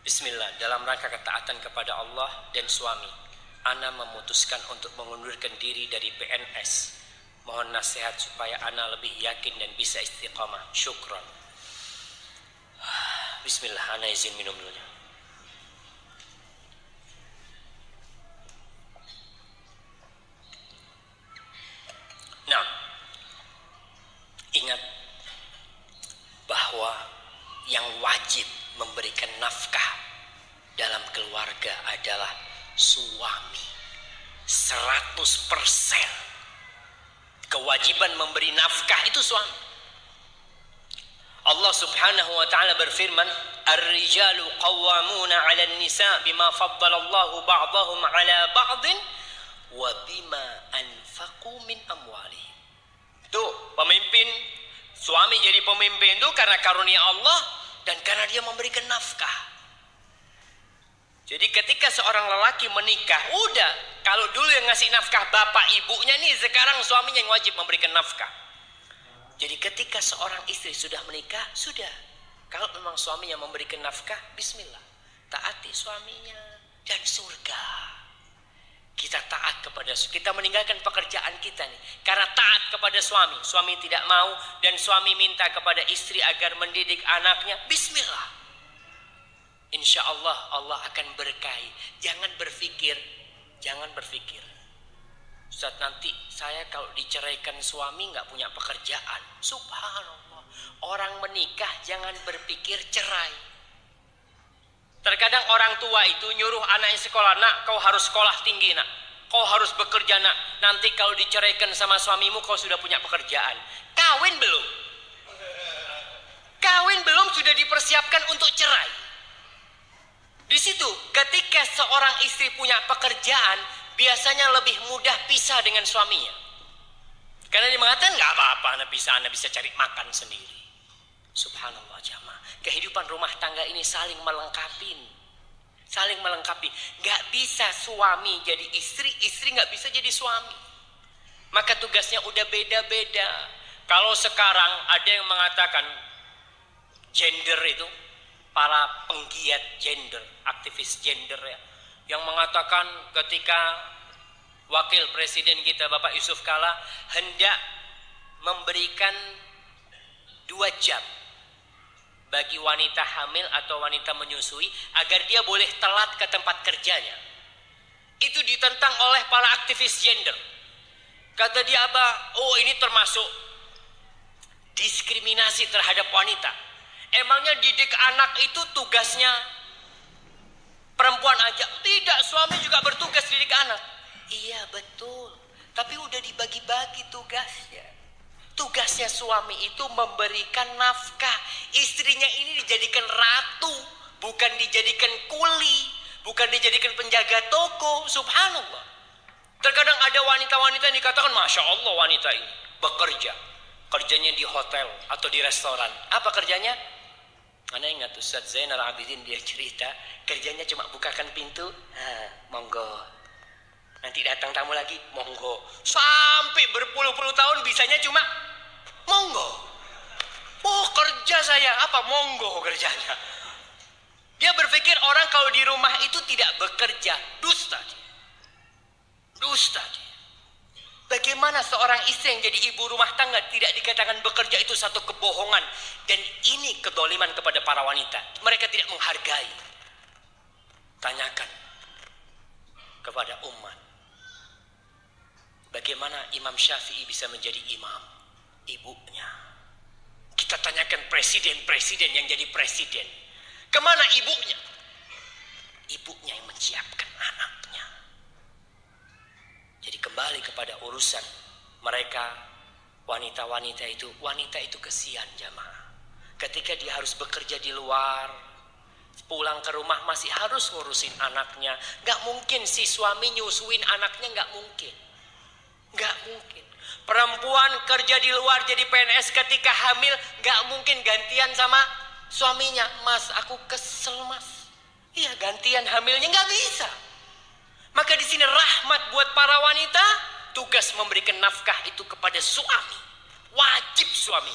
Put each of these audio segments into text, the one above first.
Bismillah, dalam rangka ketaatan kepada Allah dan suami, ana memutuskan untuk mengundurkan diri dari PNS. Mohon nasihat supaya ana lebih yakin dan bisa istiqamah. Syukran. Bismillah, ana izin minum dulu. Nah, ingat bahwa yang wajib memberikan nafkah dalam keluarga adalah suami. 100% kewajiban memberi nafkah itu suami. Allah subhanahu wa ta'ala berfirman, Ar-rijalu qawwamuna 'ala an-nisa bima faddalallahu ba'dahum 'ala ba'din wa bima anfaqu min amwalihim. Tuh, pemimpin, suami jadi pemimpin itu karena karunia Allah dan karena dia memberikan nafkah. Jadi ketika seorang lelaki menikah, udah, kalau dulu yang ngasih nafkah bapak ibunya nih, sekarang suaminya yang wajib memberikan nafkah. Jadi ketika seorang istri sudah menikah, sudah. Kalau memang suaminya memberikan nafkah, bismillah, taati suaminya dan surga. Kita taat kepada, kita meninggalkan pekerjaan kita nih karena taat kepada suami. Suami tidak mau dan suami minta kepada istri agar mendidik anaknya, bismillah. Insya Allah Allah akan berkahi. Jangan berpikir Ustaz, nanti saya kalau diceraikan suami nggak punya pekerjaan. Subhanallah, orang menikah jangan berpikir cerai. Terkadang orang tua itu nyuruh anaknya sekolah, nak kau harus sekolah tinggi, nak kau harus bekerja, nak nanti kalau diceraikan sama suamimu kau sudah punya pekerjaan. Kawin belum sudah dipersiapkan untuk cerai. Di situ ketika seorang istri punya pekerjaan, biasanya lebih mudah pisah dengan suaminya. Karena dia mengatakan nggak apa-apa, anda bisa cari makan sendiri. Subhanallah jamaah, kehidupan rumah tangga ini saling melengkapi. Nggak bisa suami jadi istri, istri nggak bisa jadi suami. Maka tugasnya udah beda-beda. Kalau sekarang ada yang mengatakan gender itu, para penggiat gender, aktivis gender ya, yang mengatakan ketika wakil presiden kita Bapak Yusuf Kala hendak memberikan 2 jam bagi wanita hamil atau wanita menyusui agar dia boleh telat ke tempat kerjanya. Itu ditentang oleh para aktivis gender. Kata dia, oh ini termasuk diskriminasi terhadap wanita. Emangnya didik anak itu tugasnya perempuan aja? Tidak, suami juga bertugas didik anak. Iya betul, tapi udah dibagi-bagi tugasnya. Tugasnya suami itu memberikan nafkah. Istrinya ini dijadikan ratu, bukan dijadikan kuli, bukan dijadikan penjaga toko. Subhanallah. Terkadang ada wanita-wanita yang dikatakan, Masya Allah wanita ini bekerja. Kerjanya di hotel atau di restoran. Apa kerjanya? Anda ingat Ustaz Zainal Abidin, dia cerita kerjanya cuma bukakan pintu, monggo. Nanti datang tamu lagi, monggo. Sampai berpuluh-puluh tahun bisanya cuma monggo. Oh kerja saya, apa monggo kerjanya. Dia berpikir orang kalau di rumah itu tidak bekerja, dusta dia. Bagaimana seorang istri yang jadi ibu rumah tangga tidak dikatakan bekerja, itu satu kebohongan. Dan ini kedoliman kepada para wanita. Mereka tidak menghargai. Tanyakan kepada umat. Bagaimana Imam Syafi'i bisa menjadi imam? Ibunya. Kita tanyakan presiden-presiden yang jadi presiden. Kemana ibunya? Ibunya yang menyiapkan anaknya. Jadi kembali kepada urusan mereka, wanita-wanita itu kesian jamaah. Ketika dia harus bekerja di luar, pulang ke rumah masih harus ngurusin anaknya. Gak mungkin si suami nyusuin anaknya, gak mungkin. Perempuan kerja di luar jadi PNS ketika hamil, gak mungkin gantian sama suaminya. Mas, aku kesel mas. Iya, gantian hamilnya gak bisa. Maka di sini rahmat buat para wanita, tugas memberikan nafkah itu kepada suami. Wajib suami.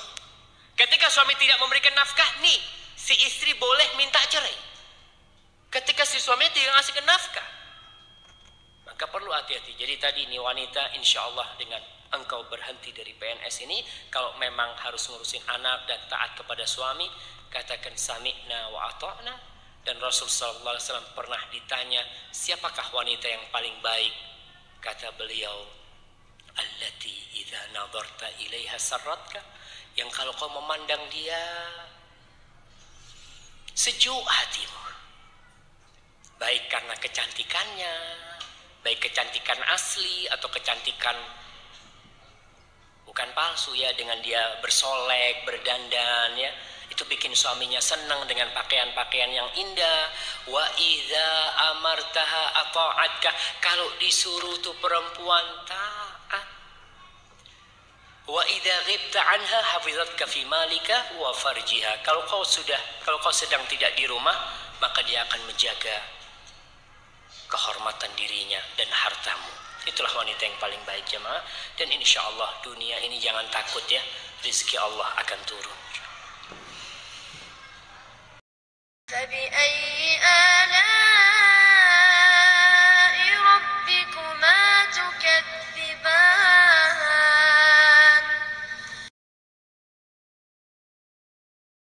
Ketika suami tidak memberikan nafkah, nih si istri boleh minta cerai. ketika si suaminya tidak ngasihkan nafkah. Maka perlu hati-hati. Jadi tadi ini wanita, insya Allah dengan engkau berhenti dari PNS ini, kalau memang harus ngurusin anak dan taat kepada suami, katakan sami'na wa ata'na. Dan Rasul sallallahu alaihi wasallam pernah ditanya, siapakah wanita yang paling baik? Kata beliau, allati idza nadarta ilaiha sarratka, yang kalau kau memandang dia sejuk hatimu. Baik karena kecantikannya, baik kecantikan asli atau kecantikan bukan palsu ya, dengan dia bersolek, berdandan ya, itu bikin suaminya senang dengan pakaian-pakaian yang indah. Wa idza amartaha ata'atka, kalau disuruh tuh perempuan taat. Wa idza ghibta anha hafizatka fi malika wa farjiha, kalau kau sedang tidak di rumah, maka dia akan menjaga kehormatan dirinya dan hartamu. Itulah wanita yang paling baik jemaah. Dan insya Allah dunia ini jangan takut ya, rezeki Allah akan turun.